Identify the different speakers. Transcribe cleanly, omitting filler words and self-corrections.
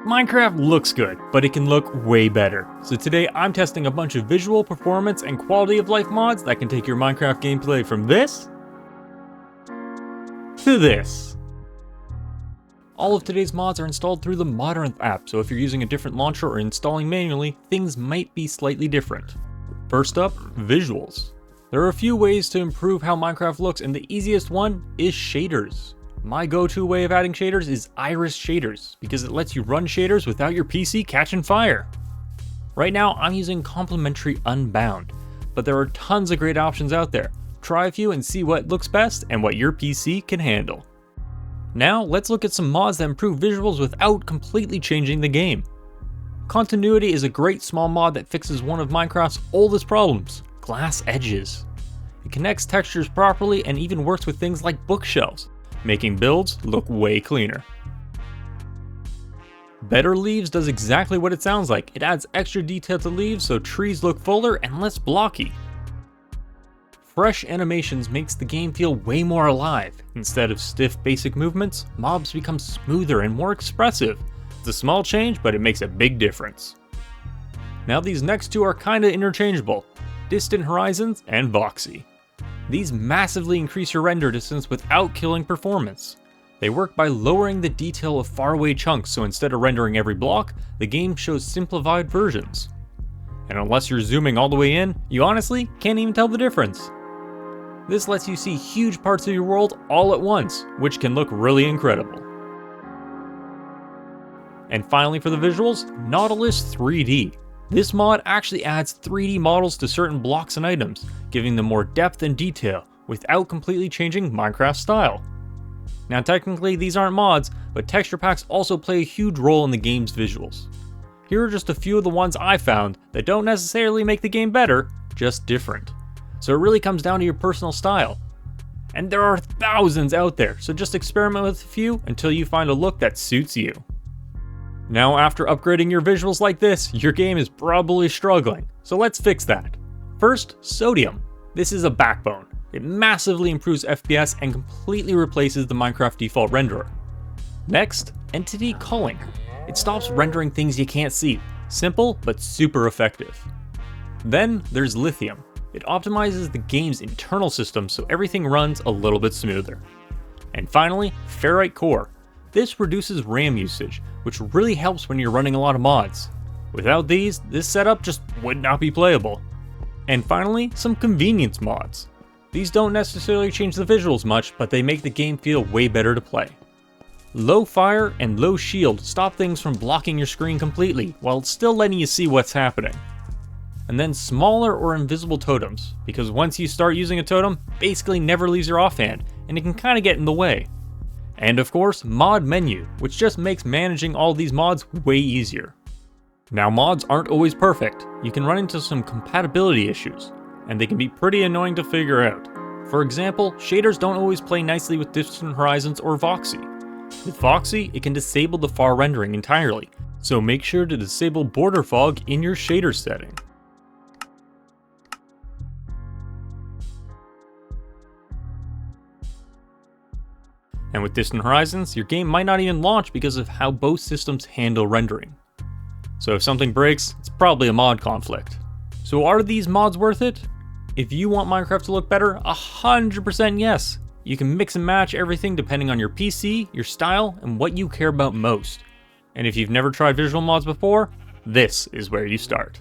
Speaker 1: Minecraft looks good, but it can look way better. So today I'm testing a bunch of visual, performance, and quality of life mods that can take your Minecraft gameplay from this to this. All of today's mods are installed through the Modrinth app, so if you're using a different launcher or installing manually, things might be slightly different. First up, visuals. There are a few ways to improve how Minecraft looks, and the easiest one is shaders. My go-to way of adding shaders is iris shaders, because it lets you run shaders without your PC catching fire. Right now, I'm using Complementary Unbound, but there are tons of great options out there. Try a few and see what looks best and what your PC can handle. Now, let's look at some mods that improve visuals without completely changing the game. Continuity is a great small mod that fixes one of Minecraft's oldest problems, glass edges. It connects textures properly and even works with things like bookshelves, making builds look way cleaner. Better Leaves does exactly what it sounds like. It adds extra detail to leaves so trees look fuller and less blocky. Fresh animations makes the game feel way more alive. Instead of stiff basic movements, mobs become smoother and more expressive. It's a small change, but it makes a big difference. Now these next two are kinda interchangeable, Distant Horizons and Voxy. These massively increase your render distance without killing performance. They work by lowering the detail of faraway chunks, so instead of rendering every block, the game shows simplified versions. And unless you're zooming all the way in, you honestly can't even tell the difference. This lets you see huge parts of your world all at once, which can look really incredible. And finally for the visuals, Nautilus 3D. This mod actually adds 3D models to certain blocks and items, giving them more depth and detail, without completely changing Minecraft's style. Now technically these aren't mods, but texture packs also play a huge role in the game's visuals. Here are just a few of the ones I found that don't necessarily make the game better, just different. So it really comes down to your personal style. And there are thousands out there, so just experiment with a few until you find a look that suits you. Now after upgrading your visuals like this, your game is probably struggling, so let's fix that. First, Sodium. This is a backbone. It massively improves FPS and completely replaces the Minecraft default renderer. Next, Entity Culling. It stops rendering things you can't see. Simple, but super effective. Then there's Lithium. It optimizes the game's internal system so everything runs a little bit smoother. And finally, FerriteCore. This reduces RAM usage, which really helps when you're running a lot of mods. Without these, this setup just would not be playable. And finally, some convenience mods. These don't necessarily change the visuals much, but they make the game feel way better to play. Low fire and low shield stop things from blocking your screen completely, while still letting you see what's happening. And then smaller or invisible totems, because once you start using a totem, basically never leaves your offhand, and it can kinda get in the way. And of course, mod menu, which just makes managing all these mods way easier. Now mods aren't always perfect. You can run into some compatibility issues, and they can be pretty annoying to figure out. For example, shaders don't always play nicely with Distant Horizons or Voxy. With Voxy, it can disable the far rendering entirely, so make sure to disable border fog in your shader setting. And with Distant Horizons, your game might not even launch because of how both systems handle rendering. So if something breaks, it's probably a mod conflict. So are these mods worth it? If you want Minecraft to look better, 100% yes. You can mix and match everything depending on your PC, your style, and what you care about most. And if you've never tried visual mods before, this is where you start.